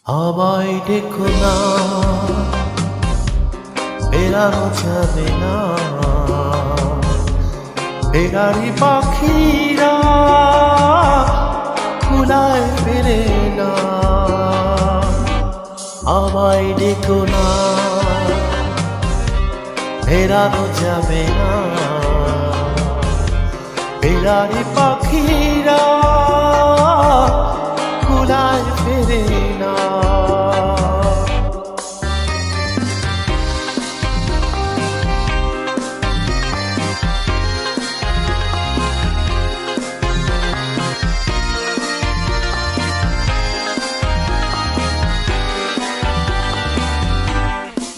আমায় দেখো না, বেড়ানো যাবে না। বেড়ারি পাখিরা কুলায় ফেরে না। আমায় দেখো না, বেড়ানো যাবে না। বেড়ারি পাখিরা কুলায় ফেরে না।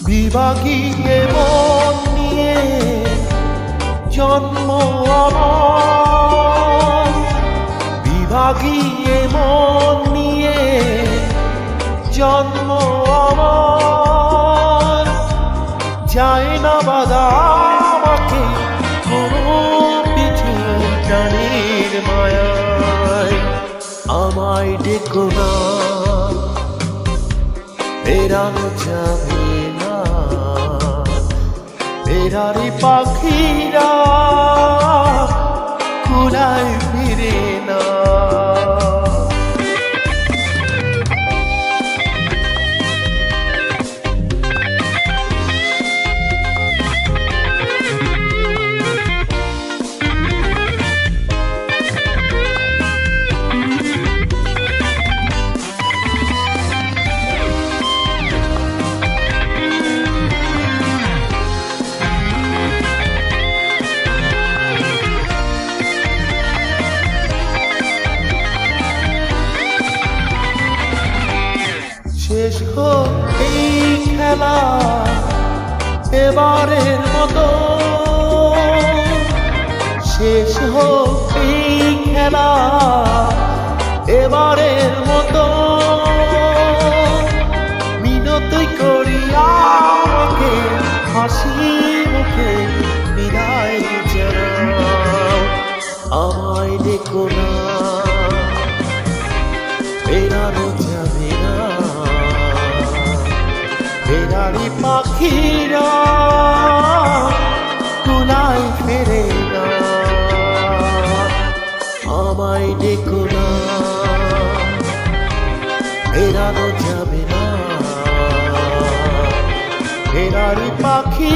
বিভাগী মন নিয়ে জন্ম আমার। বিভাগী মন নিয়ে জন্ম আমার। যায় না বাধা আমাকে কোনো পিছু টানের মায়ায়। আমায় ডেকো না, বেড়ানো যাবে না। বেড়ারি পাখিরা কুলায় ফিরে না। শেষ হোক এই খেলা এবারের মতো। শেষ হোক এই খেলা এবারের মতো। মিনতি করি আমাকে হাসি মুখে বিদায় জানাও। আমায় দেখো না, বেড়ানো যাবে না। বেড়ারি পাখিরা কুলায় ফেরে না। আমায় দেখো না, বেড়ানো যাবে না। বেড়ারি পাখি